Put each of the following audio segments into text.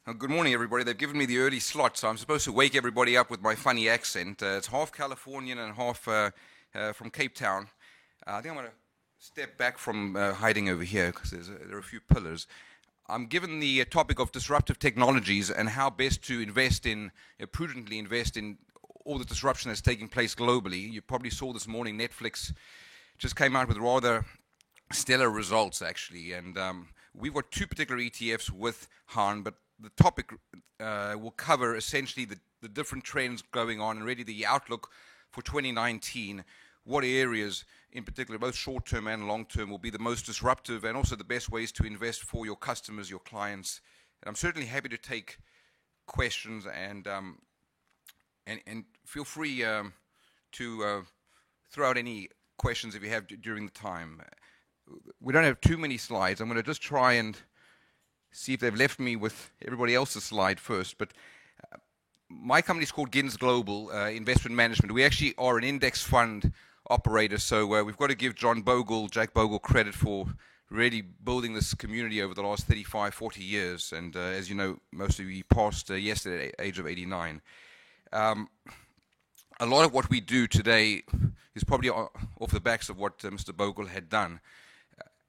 Good morning, everybody. They've given me the early slot, so I'm supposed to wake everybody up with my funny accent. It's half Californian and half from Cape Town. I think I'm going to step back from hiding over here because there are a few pillars. I'm given the topic of disruptive technologies and how best to invest in, prudently invest in all the disruption that's taking place globally. You probably saw this morning Netflix just came out with rather stellar results, actually. And we've got two particular ETFs with Han, but the topic will cover essentially the different trends going on and really the outlook for 2019. What areas in particular, both short-term and long-term, will be the most disruptive and also the best ways to invest for your customers, your clients. And I'm certainly happy to take questions and feel free to throw out any questions if you have during the time. We don't have too many slides. I'm going to just try and see if they've left me with everybody else's slide first. But my company is called Gins Global Investment Management. We actually are an index fund operator, so we've got to give Jack Bogle, credit for really building this community over the last 35, 40 years. And as you know, most of you passed yesterday at the age of 89. A lot of what we do today is probably off the backs of what Mr. Bogle had done.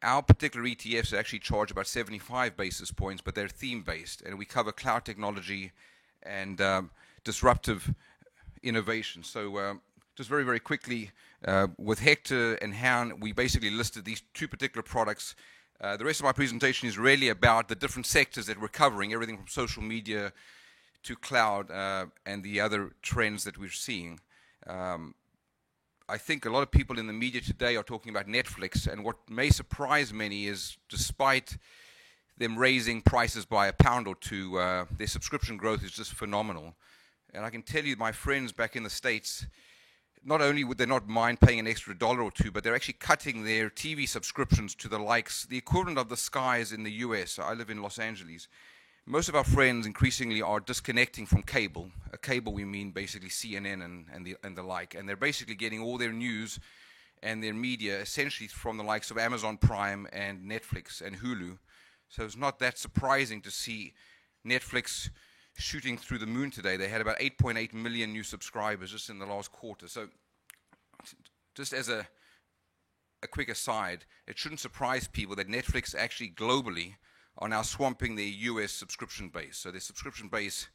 Our particular ETFs actually charge about 75 basis points, but they're theme-based, and we cover cloud technology and disruptive innovation. So just very, very quickly, with Hector and Han, we basically listed these two particular products. The rest of my presentation is really about the different sectors that we're covering, everything from social media to cloud and the other trends that we're seeing. I think a lot of people in the media today are talking about Netflix, and what may surprise many is despite them raising prices by £1 or £2, their subscription growth is just phenomenal. And I can tell you, my friends back in the States, not only would they not mind paying an extra $1 or $2, but they're actually cutting their TV subscriptions to the likes, the equivalent of the Skies in the US. I live in Los Angeles. Most of our friends increasingly are disconnecting from cable. A cable, we mean basically CNN and the like. And they're basically getting all their news and their media essentially from the likes of Amazon Prime and Netflix and Hulu. So it's not that surprising to see Netflix shooting through the moon today. They had about 8.8 million new subscribers just in the last quarter. So just as a quick aside, it shouldn't surprise people that Netflix actually globally are now swamping their US subscription base. So their subscription base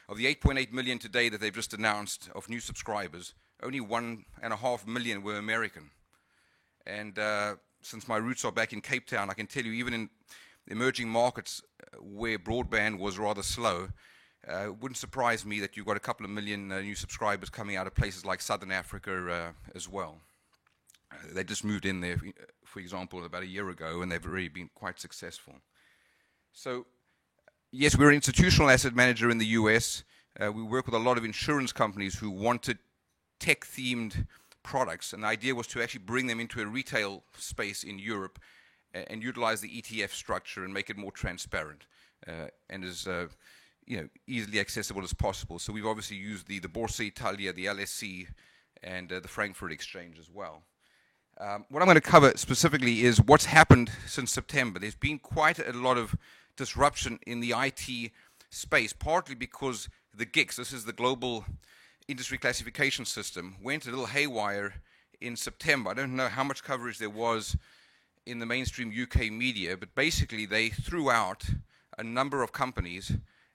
of the 8.8 million today that they've just announced of new subscribers, only 1.5 million were American. And since my roots are back in Cape Town, I can tell you even in emerging markets where broadband was rather slow, it wouldn't surprise me that you've got a couple of million new subscribers coming out of places like Southern Africa as well. They just moved in there, for example, about a year ago, and they've already been quite successful. So, yes, we're an institutional asset manager in the US. We work with a lot of insurance companies who wanted tech-themed products, and the idea was to actually bring them into a retail space in Europe and utilize the ETF structure and make it more transparent and as easily accessible as possible. So we've obviously used the Borsa Italia, the LSE, and the Frankfurt Exchange as well. What I'm going to cover specifically is what's happened since September. There's been quite a lot of disruption in the IT space, partly because the GICS, this is the Global Industry Classification System, went a little haywire in September. I don't know how much coverage there was in the mainstream UK media, but basically they threw out a number of companies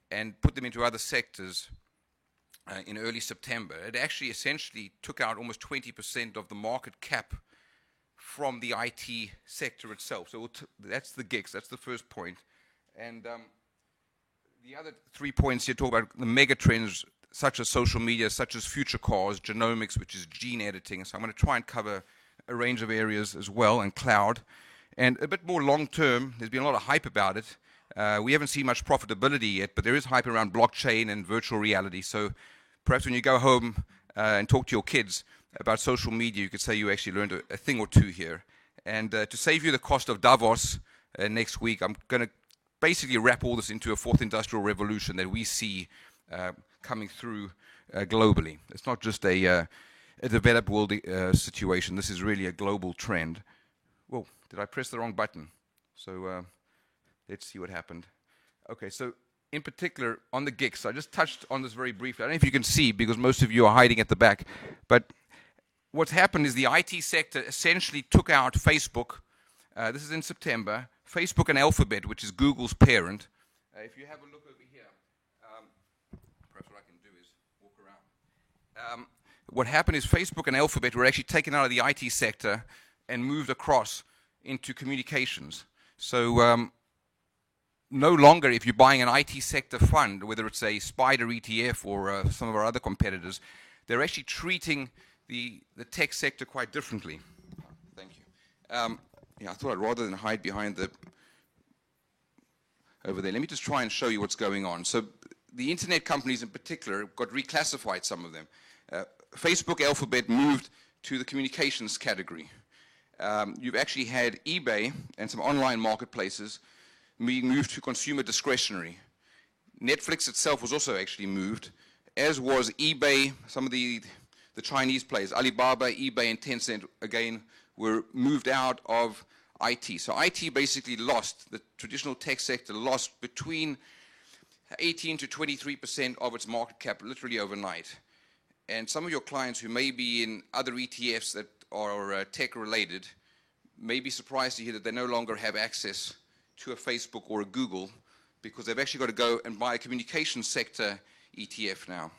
and put them into other sectors in early September. It actually essentially took out almost 20% of the market cap from the IT sector itself. So that's the GICS, that's the first point. And the other 3 points here talk about the mega trends such as social media, such as future cars, genomics, which is gene editing. So I'm going to try and cover a range of areas as well, and cloud. And a bit more long-term, there's been a lot of hype about it. We haven't seen much profitability yet, but there is hype around blockchain and virtual reality. So perhaps when you go home and talk to your kids about social media, you could say you actually learned a thing or two here. And to save you the cost of Davos next week, I'm going to basically wrap all this into a fourth industrial revolution that we see coming through globally. It's not just a developed world situation. This is really a global trend. Whoa, did I press the wrong button? So let's see what happened. Okay, so in particular on the GICs. I just touched on this very briefly. I don't know if you can see because most of you are hiding at the back. But what's happened is the IT sector essentially took out Facebook. This is in September. Facebook and Alphabet, which is Google's parent. If you have a look over here, perhaps what I can do is walk around. What happened is Facebook and Alphabet were actually taken out of the IT sector and moved across into communications. So no longer, if you're buying an IT sector fund, whether it's a SPDR ETF or some of our other competitors, they're actually treating the tech sector quite differently. Thank you. Yeah, I thought rather than hide behind the over there, let me just try and show you what's going on. So the internet companies in particular got reclassified, some of them. Facebook, Alphabet moved to the communications category. You've actually had eBay and some online marketplaces being moved to consumer discretionary. Netflix itself was also actually moved, as was eBay. Some of the Chinese players, Alibaba, eBay, and Tencent, again, were moved out of IT. So IT basically lost, the traditional tech sector lost between 18 to 23% of its market cap literally overnight. And some of your clients who may be in other ETFs that are tech-related may be surprised to hear that they no longer have access to a Facebook or a Google because they've actually got to go and buy a communications sector ETF now.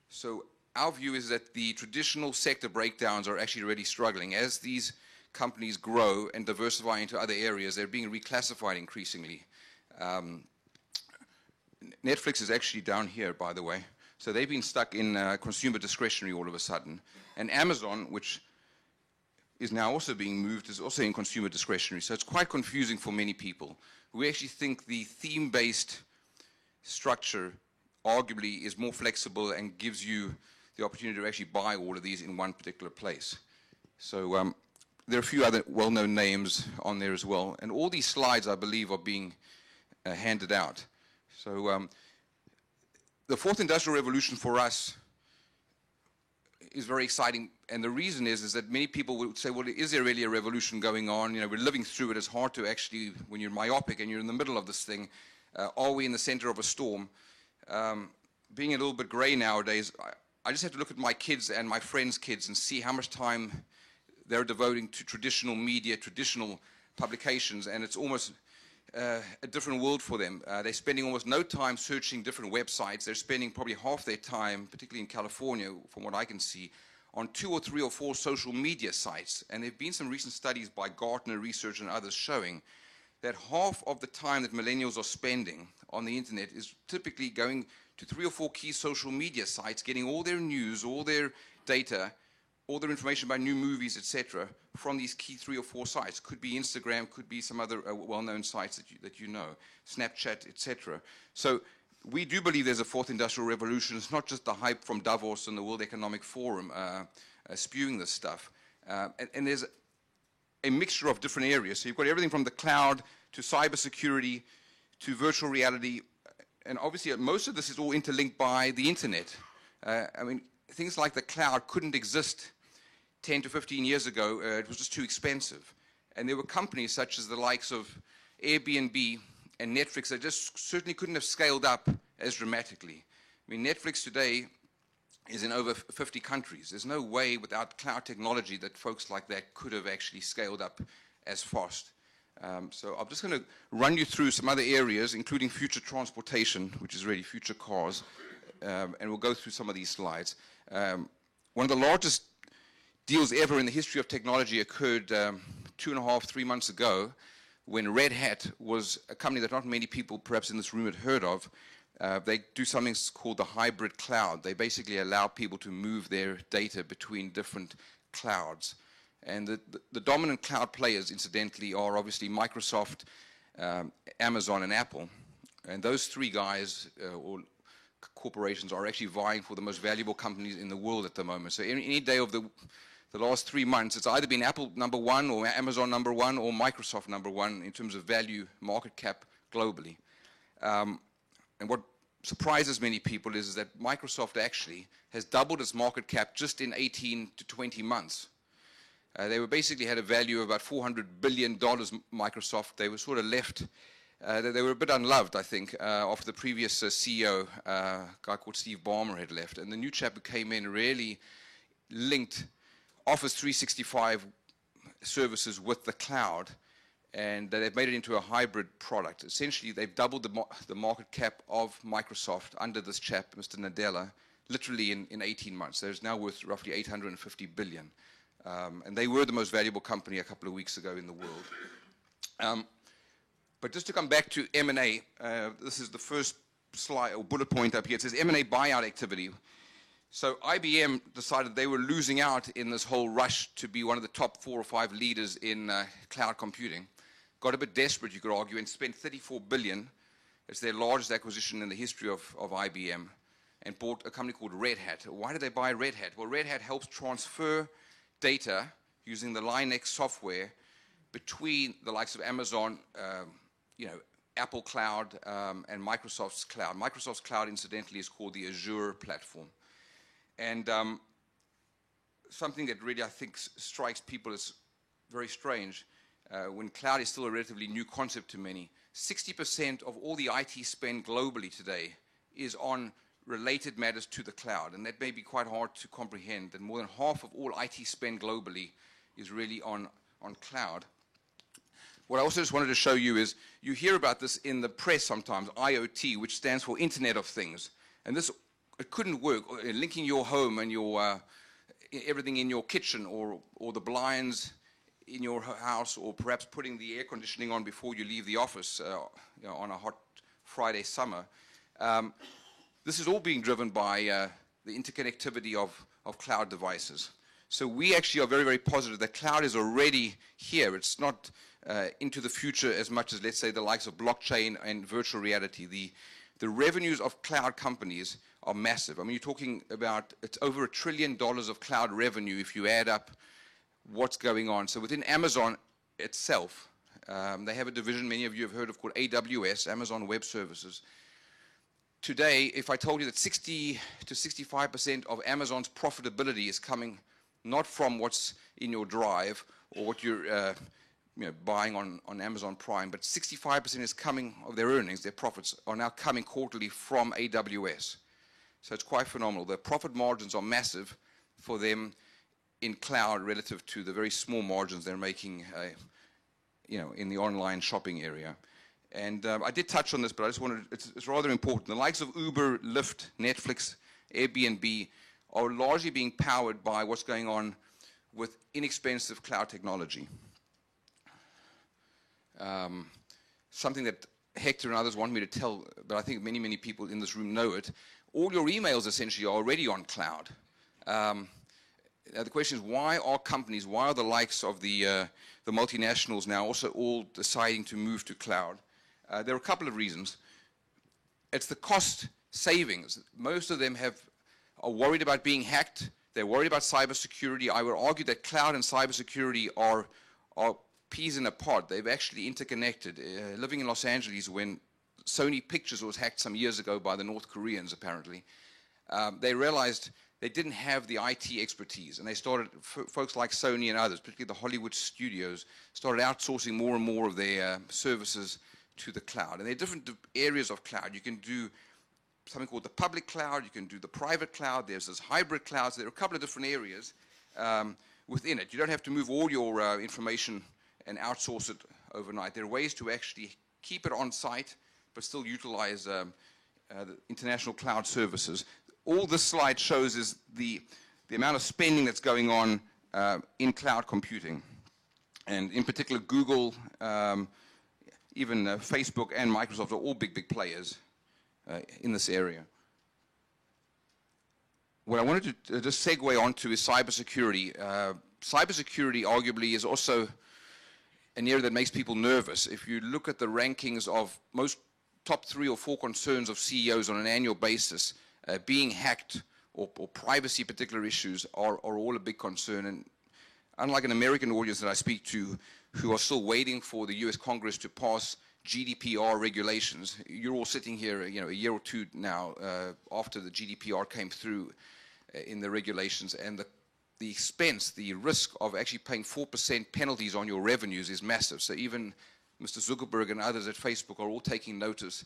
So our view is that the traditional sector breakdowns are actually already struggling. As these companies grow and diversify into other areas, they're being reclassified increasingly. Netflix is actually down here, by the way. So they've been stuck in consumer discretionary all of a sudden. And Amazon, which is now also being moved, is also in consumer discretionary. So it's quite confusing for many people. We actually think the theme-based structure arguably is more flexible and gives you the opportunity to actually buy all of these in one particular place. So there are a few other well-known names on there as well. And all these slides, I believe, are being handed out. So the fourth industrial revolution for us is very exciting, and the reason is that many people would say, well, is there really a revolution going on? You know, we're living through it. It's hard to actually, when you're myopic and you're in the middle of this thing, are we in the center of a storm? Being a little bit gray nowadays, I just have to look at my kids and my friends' kids and see how much time they're devoting to traditional media, traditional publications, and it's almost a different world for them. They're spending almost no time searching different websites. They're spending probably half their time, particularly in California, from what I can see, on 2 or 3 or 4 social media sites. And there have been some recent studies by Gartner Research and others showing that half of the time that millennials are spending on the internet is typically going to 3 or 4 key social media sites, getting all their news, all their data, all their information about new movies, etc., from these key 3 or 4 sites. Could be Instagram, could be some other well-known sites that you know, Snapchat, etc. So we do believe there's a fourth industrial revolution. It's not just the hype from Davos and the World Economic Forum spewing this stuff. And there's a mixture of different areas. So you've got everything from the cloud to cybersecurity to virtual reality. And obviously, most of this is all interlinked by the internet. I mean, things like the cloud couldn't exist 10 to 15 years ago. It was just too expensive. And there were companies such as the likes of Airbnb and Netflix that just certainly couldn't have scaled up as dramatically. I mean, Netflix today is in over 50 countries. There's no way without cloud technology that folks like that could have actually scaled up as fast. So I'm just going to run you through some other areas, including future transportation, which is really future cars, and we'll go through some of these slides. One of the largest deals ever in the history of technology occurred 2.5, 3 months ago when Red Hat was a company that not many people perhaps in this room had heard of. They do something called the hybrid cloud. They basically allow people to move their data between different clouds. And the dominant cloud players, incidentally, are obviously Microsoft, Amazon, and Apple. And those 3 guys, or corporations, are actually vying for the most valuable companies in the world at the moment. So any day of the last 3 months, it's either been Apple #1 or Amazon #1 or Microsoft #1 in terms of value market cap globally. And what surprises many people is that Microsoft actually has doubled its market cap just in 18 to 20 months. They were basically had a value of about $400 billion, Microsoft. They were sort of left They were a bit unloved, I think, after the previous CEO, a guy called Steve Ballmer, had left. And the new chap who came in really linked Office 365 services with the cloud, and they've made it into a hybrid product. Essentially, they've doubled the market cap of Microsoft under this chap, Mr. Nadella, literally in 18 months. They're now worth roughly $850 billion. And they were the most valuable company a couple of weeks ago in the world. But just to come back to M&A, this is the first slide or bullet point up here. It says M&A buyout activity. So IBM decided they were losing out in this whole rush to be one of the top 4 or 5 leaders in cloud computing. Got a bit desperate, you could argue, and spent $34 billion. It's their largest acquisition in the history of IBM, and bought a company called Red Hat. Why did they buy Red Hat? Well, Red Hat helps transfer data using the Linux software between the likes of Amazon, Apple Cloud, and Microsoft's cloud. Microsoft's cloud, incidentally, is called the Azure platform. And something that really, I think, strikes people as very strange, when cloud is still a relatively new concept to many, 60% of all the IT spend globally today is on related matters to the cloud. And that may be quite hard to comprehend, that more than half of all IT spend globally is really on cloud. What I also just wanted to show you is, you hear about this in the press sometimes, IoT, which stands for Internet of Things. And this, it couldn't work, linking your home and your everything in your kitchen, or the blinds in your house, or perhaps putting the air conditioning on before you leave the office on a hot Friday summer. This is all being driven by the interconnectivity of cloud devices. So we actually are very, very positive that cloud is already here. It's not into the future as much as, let's say, the likes of blockchain and virtual reality. The revenues of cloud companies are massive. I mean, you're talking about, it's over $1 trillion of cloud revenue if you add up what's going on. So within Amazon itself, they have a division many of you have heard of called AWS, Amazon Web Services. Today, if I told you that 60 to 65% of Amazon's profitability is coming not from what's in your drive or what you're buying on Amazon Prime, but 65% is coming of their earnings, their profits are now coming quarterly from AWS. So it's quite phenomenal. The profit margins are massive for them in cloud relative to the very small margins they're making in the online shopping area. And I did touch on this, but I just wanted, it's rather important. The likes of Uber, Lyft, Netflix, Airbnb are largely being powered by what's going on with inexpensive cloud technology. Something that Hector and others want me to tell, but I think many, many people in this room know it. All your emails essentially are already on cloud. The question is, why are companies, why are the likes of the multinationals now also all deciding to move to cloud? There are a couple of reasons. It's the cost savings. Most of them are worried about being hacked. They're worried about cybersecurity. I would argue that cloud and cybersecurity are peas in a pod. They've actually interconnected. Living in Los Angeles, when Sony Pictures was hacked some years ago by the North Koreans, apparently, they realized they didn't have the IT expertise, and they started, folks like Sony and others, particularly the Hollywood studios, started outsourcing more and more of their services to the cloud. And there are different areas of cloud. You can do something called the public cloud, you can do the private cloud, there's this hybrid cloud, so there are a couple of different areas within it. You don't have to move all your information and outsource it overnight. There are ways to actually keep it on site, but still utilize the international cloud services. All this slide shows is the amount of spending that's going on in cloud computing. And in particular, Google, even Facebook and Microsoft are all big, big players in this area. What I wanted to just segue onto is cybersecurity. Cybersecurity arguably is also an area that makes people nervous. If you look at the rankings of most top 3 or 4 concerns of CEOs on an annual basis, being hacked or privacy particular issues are all a big concern. And unlike an American audience that I speak to who are still waiting for the US Congress to pass GDPR regulations, you're all sitting here a year or two now after the GDPR came through in the regulations, and the expense, the risk of actually paying 4% penalties on your revenues is massive. So even Mr. Zuckerberg and others at Facebook are all taking notice.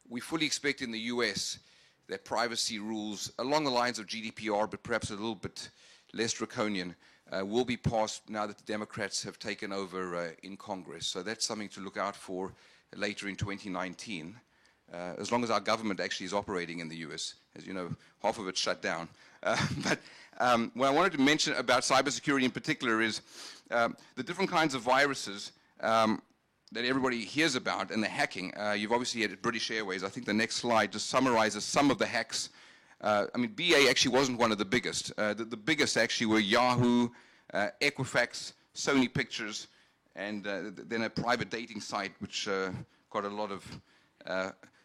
We fully expect in the US that privacy rules along the lines of GDPR, but perhaps a little bit less draconian, will be passed now that the Democrats have taken over in Congress. So that's something to look out for later in 2019, as long as our government actually is operating in the US. As you know, half of it's shut down. But what I wanted to mention about cybersecurity in particular is the different kinds of viruses that everybody hears about and the hacking. You've obviously had British Airways. I think the next slide just summarizes some of the hacks. I mean, BA actually wasn't one of the biggest. The biggest actually were Yahoo, Equifax, Sony Pictures, and then a private dating site which got a lot of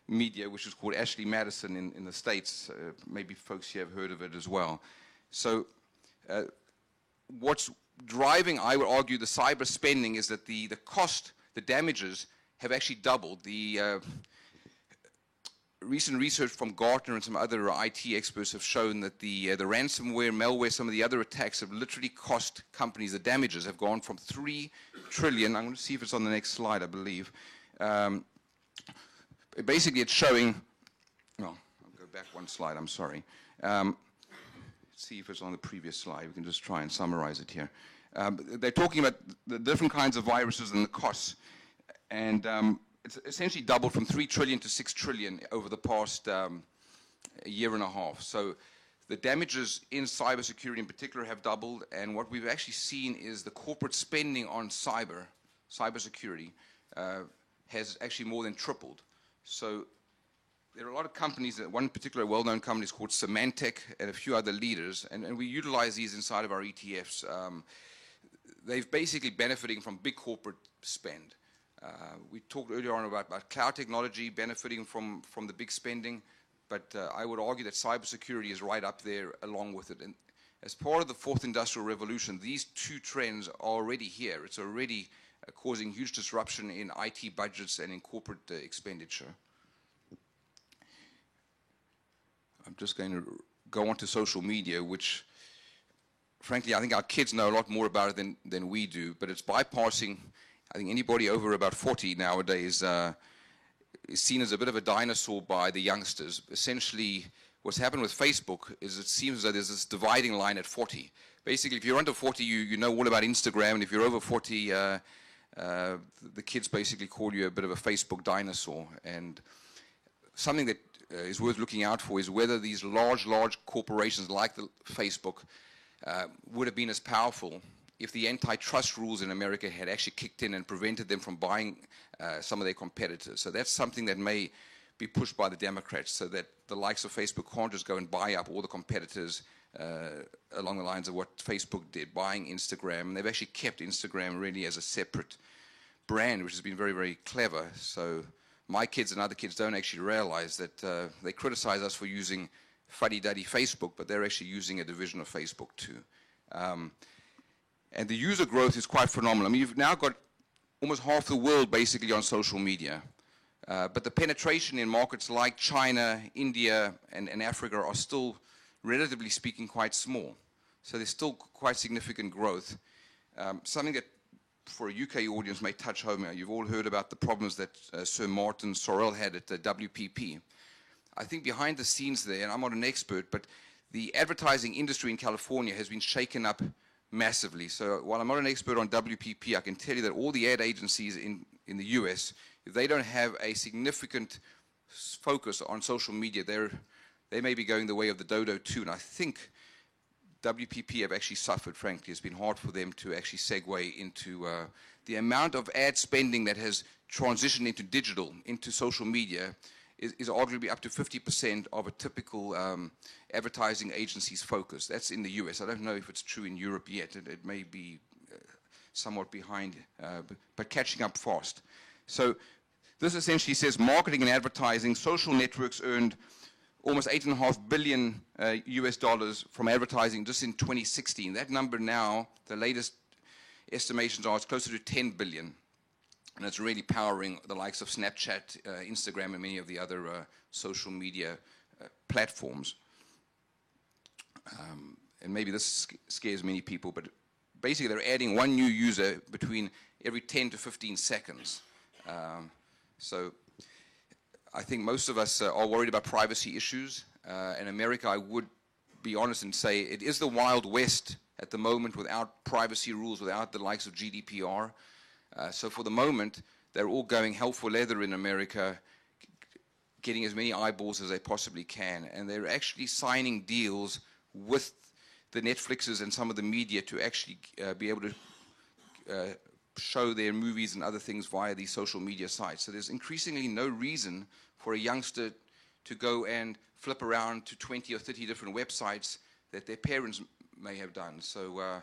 media, which is called Ashley Madison in the States. Maybe folks here have heard of it as well. So what's driving, I would argue, the cyber spending is that the cost, the damages have actually doubled. The recent research from Gartner and some other IT experts have shown that the ransomware, malware, some of the other attacks have literally cost companies, the damages have gone from 3 trillion, I'm going to see if it's on the next slide, I believe. Basically it's showing, well, I'll go back one slide, I'm sorry. Let's see if it's on the previous slide, we can just try and summarize it here. They're talking about the different kinds of viruses and the costs. And it's essentially doubled from 3 trillion to 6 trillion over the past year and a half. So the damages in cybersecurity in particular have doubled. And what we've actually seen is the corporate spending on cybersecurity has actually more than tripled. So there are a lot of companies, one particular well-known company is called Symantec and a few other leaders, and we utilize these inside of our ETFs. They've basically benefiting from big corporate spend. We talked earlier on about cloud technology benefiting from the big spending, but I would argue that cybersecurity is right up there along with it. And as part of the fourth industrial revolution, these two trends are already here. It's already causing huge disruption in IT budgets and in corporate expenditure. I'm just going to go on to social media, which frankly, I think our kids know a lot more about it than we do, but it's bypassing, I think anybody over about 40 nowadays is seen as a bit of a dinosaur by the youngsters. Essentially, what's happened with Facebook is it seems that there's this dividing line at 40. Basically, if you're under 40, you know all about Instagram, and if you're over 40, the kids basically call you a bit of a Facebook dinosaur. And something that is worth looking out for is whether these large corporations like the Facebook would have been as powerful if the antitrust rules in America had actually kicked in and prevented them from buying some of their competitors. So that's something that may be pushed by the Democrats, so that the likes of Facebook can't just go and buy up all the competitors along the lines of what Facebook did, buying Instagram. And they've actually kept Instagram really as a separate brand, which has been very, very clever. So my kids and other kids don't actually realize that they criticize us for using fuddy-duddy Facebook, but they're actually using a division of Facebook too. And the user growth is quite phenomenal. I mean, you've now got almost half the world basically on social media. But the penetration in markets like China, India, and Africa are still, relatively speaking, quite small. So there's still quite significant growth. Something that for a UK audience may touch home. You've all heard about the problems that Sir Martin Sorrell had at the WPP. I think behind the scenes there, and I'm not an expert, but the advertising industry in California has been shaken up massively. So while I'm not an expert on WPP, I can tell you that all the ad agencies in the US, if they don't have a significant focus on social media, they may be going the way of the dodo too. And I think WPP have actually suffered, frankly. It's been hard for them to actually segue into the amount of ad spending that has transitioned into digital, into social media, is arguably up to 50% of a typical advertising agency's focus. That's in the US. I don't know if it's true in Europe yet. It may be somewhat behind, but catching up fast. So this essentially says marketing and advertising, social networks earned almost $8.5 billion US dollars from advertising just in 2016. That number now, the latest estimations are it's closer to 10 billion. And it's really powering the likes of Snapchat, Instagram, and many of the other social media platforms. And maybe this scares many people, but basically they're adding one new user between every 10 to 15 seconds. So I think most of us are worried about privacy issues. In America, I would be honest and say it is the Wild West at the moment without privacy rules, without the likes of GDPR. So for the moment, they're all going hell for leather in America, getting as many eyeballs as they possibly can. And they're actually signing deals with the Netflixes and some of the media to actually be able to show their movies and other things via these social media sites. So there's increasingly no reason for a youngster to go and flip around to 20 or 30 different websites that their parents may have done. So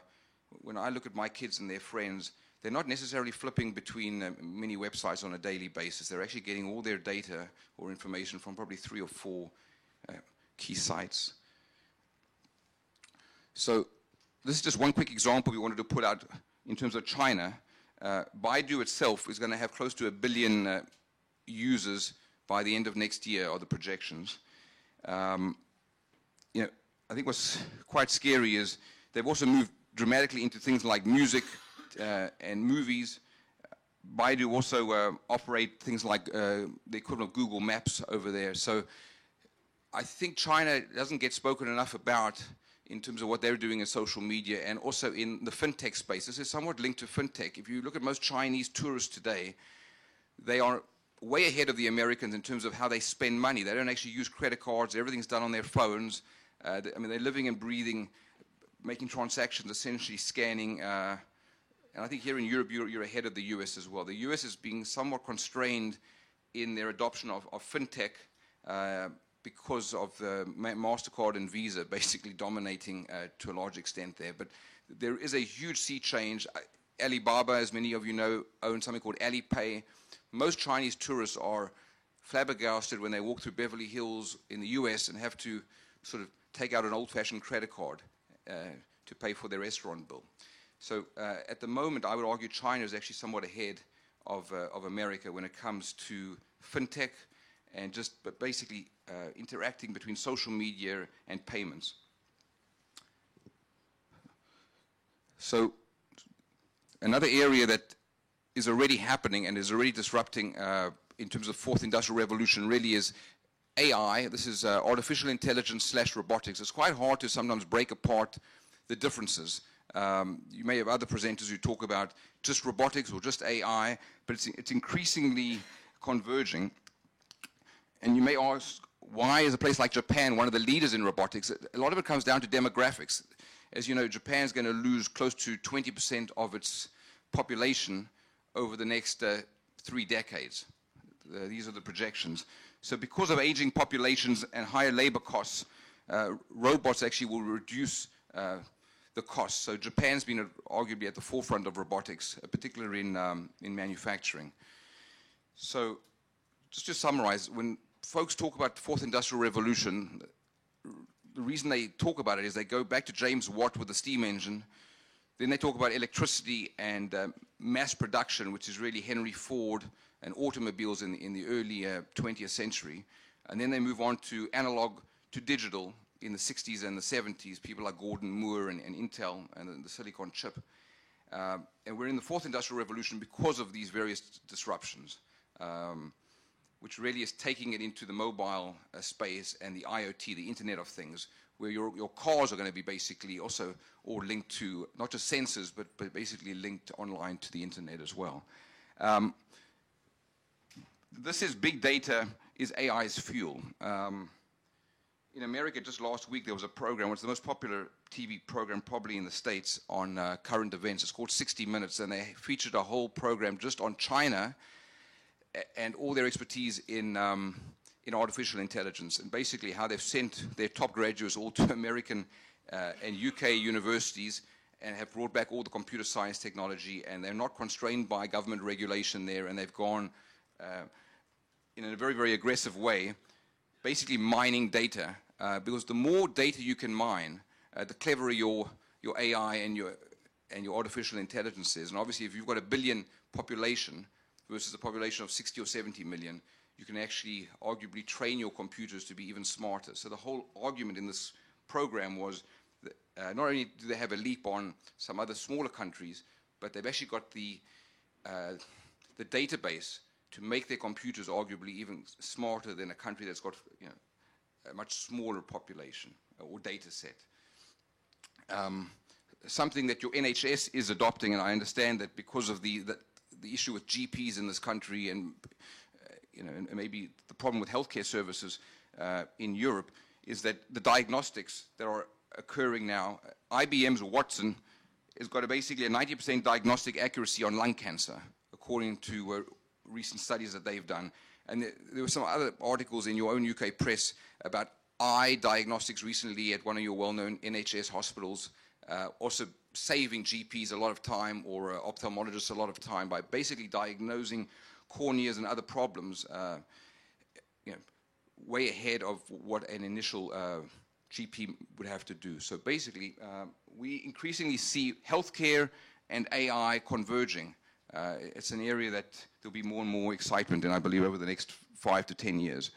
when I look at my kids and their friends, they're not necessarily flipping between many websites on a daily basis. They're actually getting all their data or information from probably 3 or 4 key sites. So this is just one quick example we wanted to put out in terms of China. Baidu itself is going to have close to 1 billion users by the end of next year, are the projections. You know, I think what's quite scary is they've also moved dramatically into things like music and movies. Baidu also operate things like the equivalent of Google Maps over there. So I think China doesn't get spoken enough about in terms of what they're doing in social media and also in the fintech space. This is somewhat linked to fintech. If you look at most Chinese tourists today, they are way ahead of the Americans in terms of how they spend money. They don't actually use credit cards. Everything's done on their phones. I mean, they're living and breathing, making transactions, essentially scanning. And I think here in Europe, you're ahead of the US as well. The US is being somewhat constrained in their adoption of fintech because of the MasterCard and Visa basically dominating to a large extent there. But there is a huge sea change. Alibaba, as many of you know, owns something called Alipay. Most Chinese tourists are flabbergasted when they walk through Beverly Hills in the US and have to sort of take out an old-fashioned credit card to pay for their restaurant bill. So at the moment, I would argue China is actually somewhat ahead of America when it comes to fintech and just basically interacting between social media and payments. So another area that is already happening and is already disrupting in terms of fourth industrial revolution really is AI. This is artificial intelligence / robotics. It's quite hard to sometimes break apart the differences. You may have other presenters who talk about just robotics or just AI, but it's increasingly converging. And you may ask, why is a place like Japan one of the leaders in robotics? A lot of it comes down to demographics. As you know, Japan's going to lose close to 20% of its population over the next 3 decades. These are the projections. So because of aging populations and higher labor costs, robots actually will reduce the costs. So Japan's been arguably at the forefront of robotics, particularly in manufacturing. So just to summarize, when folks talk about the fourth industrial revolution, the reason they talk about it is they go back to James Watt with the steam engine. Then they talk about electricity and mass production, which is really Henry Ford and automobiles in the early 20th century. And then they move on to analog to digital in the 60s and the 70s, people like Gordon Moore and Intel and the silicon chip. And we're in the fourth industrial revolution because of these various disruptions, which really is taking it into the mobile space and the IoT, the Internet of Things, where your cars are going to be basically also all linked to not just sensors, but basically linked online to the Internet as well. This is big data is AI's fuel. In America, just last week, there was a program, it's the most popular TV program probably in the States on current events. It's called 60 Minutes, and they featured a whole program just on China and all their expertise in artificial intelligence, and basically how they've sent their top graduates all to American and UK universities and have brought back all the computer science technology, and they're not constrained by government regulation there, and they've gone in a very, very aggressive way, basically mining data, because the more data you can mine, the cleverer your AI and your artificial intelligence is. And obviously, if you've got 1 billion population versus a population of 60 or 70 million, you can actually arguably train your computers to be even smarter. So the whole argument in this program was that not only do they have a leap on some other smaller countries, but they've actually got the database to make their computers arguably even smarter than a country that's got a much smaller population or data set. Something that your NHS is adopting, and I understand that because of the issue with GPs in this country, and and maybe the problem with healthcare services in Europe, is that the diagnostics that are occurring now, IBM's Watson has got basically a 90% diagnostic accuracy on lung cancer, according to recent studies that they've done. And there were some other articles in your own UK press about eye diagnostics recently at one of your well-known NHS hospitals, also saving GPs a lot of time, or ophthalmologists a lot of time, by basically diagnosing corneas and other problems way ahead of what an initial GP would have to do. So basically, we increasingly see healthcare and AI converging. It's an area that there'll be more and more excitement in, I believe, over the next 5 to 10 years.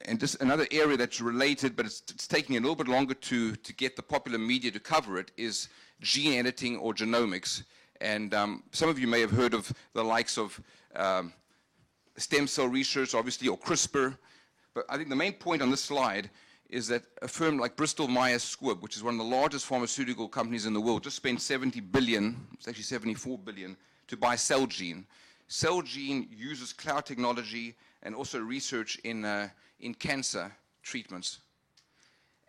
And just another area that's related, but it's taking a little bit longer to get the popular media to cover it, is gene editing or genomics. And some of you may have heard of the likes of stem cell research, obviously, or CRISPR. But I think the main point on this slide is that a firm like Bristol Myers Squibb, which is one of the largest pharmaceutical companies in the world, just spent $70 billion, it's actually $74 billion, to buy Celgene. Celgene uses cloud technology and also research in cancer treatments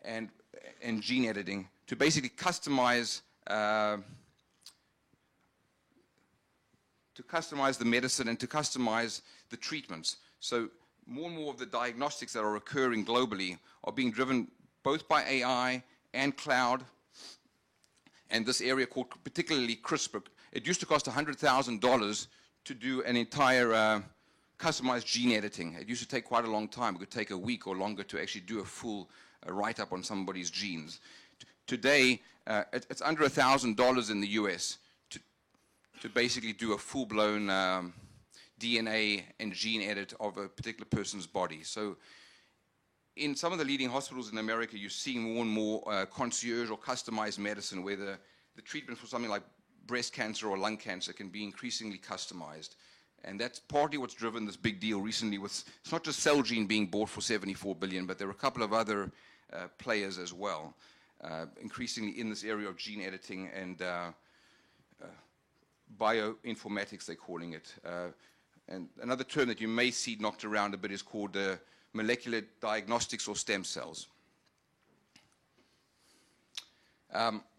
and gene editing to basically customize the medicine and to customize the treatments. So more and more of the diagnostics that are occurring globally are being driven both by AI and cloud, and this area called particularly CRISPR. It used to cost $100,000 to do an entire customized gene editing. It used to take quite a long time. It could take a week or longer to actually do a full write-up on somebody's genes. Today, it's under $1,000 in the US to basically do a full-blown DNA and gene edit of a particular person's body. So in some of the leading hospitals in America, you're seeing more and more concierge or customized medicine, where the treatment for something like breast cancer or lung cancer can be increasingly customized. And that's partly what's driven this big deal recently with, it's not just Celgene being bought for $74 billion, but there are a couple of other players as well, increasingly in this area of gene editing and bioinformatics, they're calling it. And another term that you may see knocked around a bit is called molecular diagnostics or stem cells.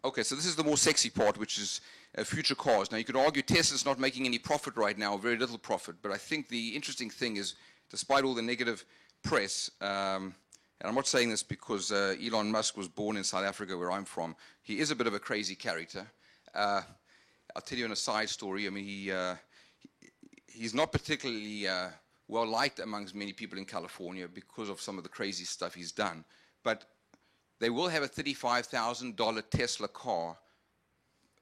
Okay, so this is the more sexy part, which is future cars. Now, you could argue Tesla's not making any profit right now, very little profit, but I think the interesting thing is, despite all the negative press, and I'm not saying this because Elon Musk was born in South Africa, where I'm from, he is a bit of a crazy character. I'll tell you an aside story. I mean, he's not particularly well-liked amongst many people in California because of some of the crazy stuff he's done, but they will have a $35,000 Tesla car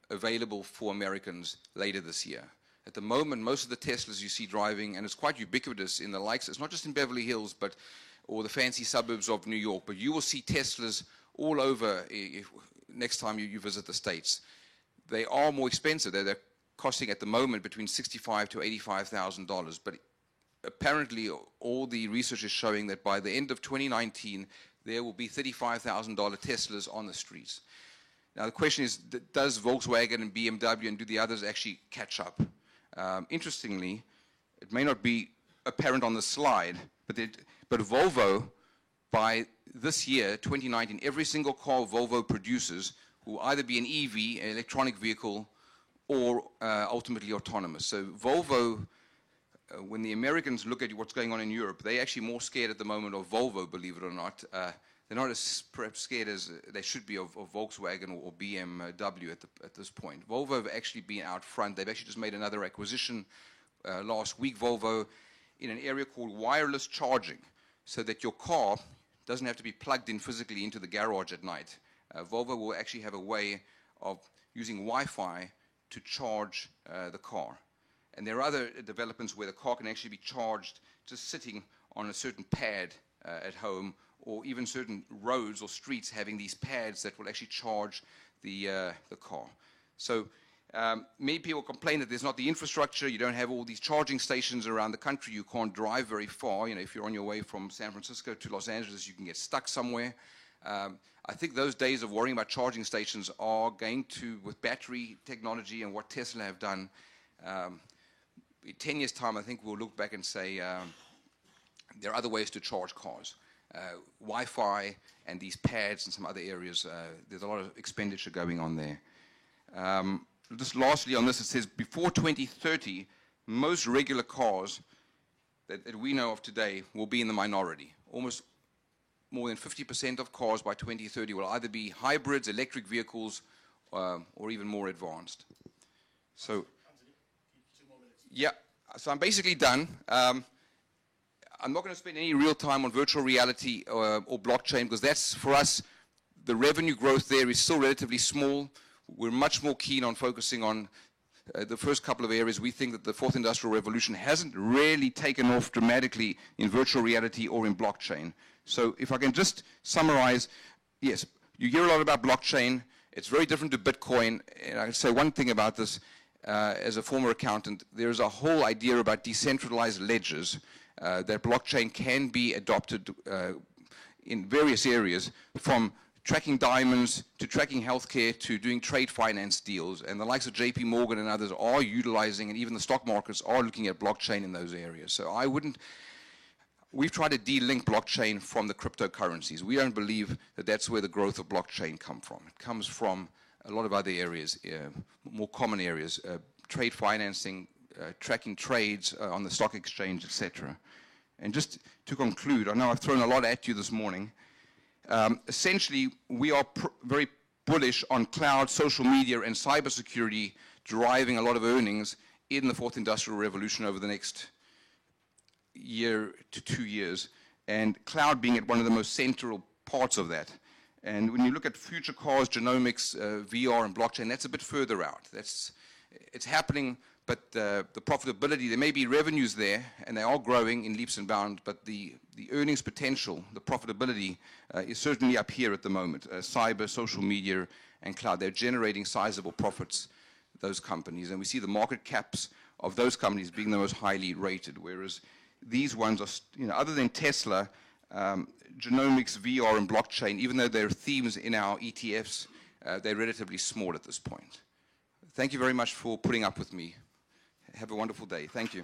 available for Americans later this year. At the moment, most of the Teslas you see driving, and it's quite ubiquitous in the likes, it's not just in Beverly Hills, or the fancy suburbs of New York, but you will see Teslas all over next time you visit the States. They are more expensive. They're costing at the moment between $65,000 to $85,000, but apparently all the research is showing that by the end of 2019, there will be $35,000 Teslas on the streets. Now the question is, does Volkswagen and BMW and do the others actually catch up? Interestingly, it may not be apparent on the slide, but Volvo, by this year, 2019, every single car Volvo produces will either be an EV, an electronic vehicle, or ultimately autonomous. So Volvo, when the Americans look at what's going on in Europe, they're actually more scared at the moment of Volvo, believe it or not. They're not as perhaps scared as they should be of Volkswagen or BMW at this point. Volvo have actually been out front. They've actually just made another acquisition last week, Volvo, in an area called wireless charging, so that your car doesn't have to be plugged in physically into the garage at night. Volvo will actually have a way of using Wi-Fi to charge the car. And there are other developments where the car can actually be charged just sitting on a certain pad at home, or even certain roads or streets having these pads that will actually charge the car. So Many people complain that there's not the infrastructure, you don't have all these charging stations around the country, you can't drive very far. You know, if you're on your way from San Francisco to Los Angeles, you can get stuck somewhere. I think those days of worrying about charging stations are going to, with battery technology and what Tesla have done, in 10 years' time, I think we'll look back and say there are other ways to charge cars. Wi-Fi and these pads and some other areas, there's a lot of expenditure going on there. Just lastly on this, it says before 2030, most regular cars that we know of today will be in the minority. Almost more than 50% of cars by 2030 will either be hybrids, electric vehicles, or even more advanced. So, yeah, so I'm basically done. I'm not going to spend any real time on virtual reality or blockchain, because that's, for us, the revenue growth there is still relatively small. We're much more keen on focusing on the first couple of areas. We think that the fourth industrial revolution hasn't really taken off dramatically in virtual reality or in blockchain. So if I can just summarize, yes, you hear a lot about blockchain. It's very different to Bitcoin. And I can say one thing about this, as a former accountant, there's a whole idea about decentralized ledgers, that blockchain can be adopted in various areas, from tracking diamonds to tracking healthcare to doing trade finance deals. And the likes of JP Morgan and others are utilizing, and even the stock markets are looking at blockchain in those areas. So we've tried to de-link blockchain from the cryptocurrencies. We don't believe that that's where the growth of blockchain comes from. It comes from a lot of other areas, more common areas, trade financing, tracking trades on the stock exchange, etc. And just to conclude, I know I've thrown a lot at you this morning. Essentially, we are very bullish on cloud, social media, and cybersecurity driving a lot of earnings in the fourth industrial revolution over the next year to 2 years, and cloud being at one of the most central parts of that. And when you look at future cars, genomics, VR, and blockchain, that's a bit further out. It's happening, but the profitability, there may be revenues there, and they are growing in leaps and bounds, but the earnings potential, the profitability, is certainly up here at the moment. Cyber, social media, and cloud, they're generating sizable profits, those companies. And we see the market caps of those companies being the most highly rated, whereas these ones are, other than Tesla, genomics, VR, and blockchain, even though they're themes in our ETFs, they're relatively small at this point. Thank you very much for putting up with me. Have a wonderful day. Thank you.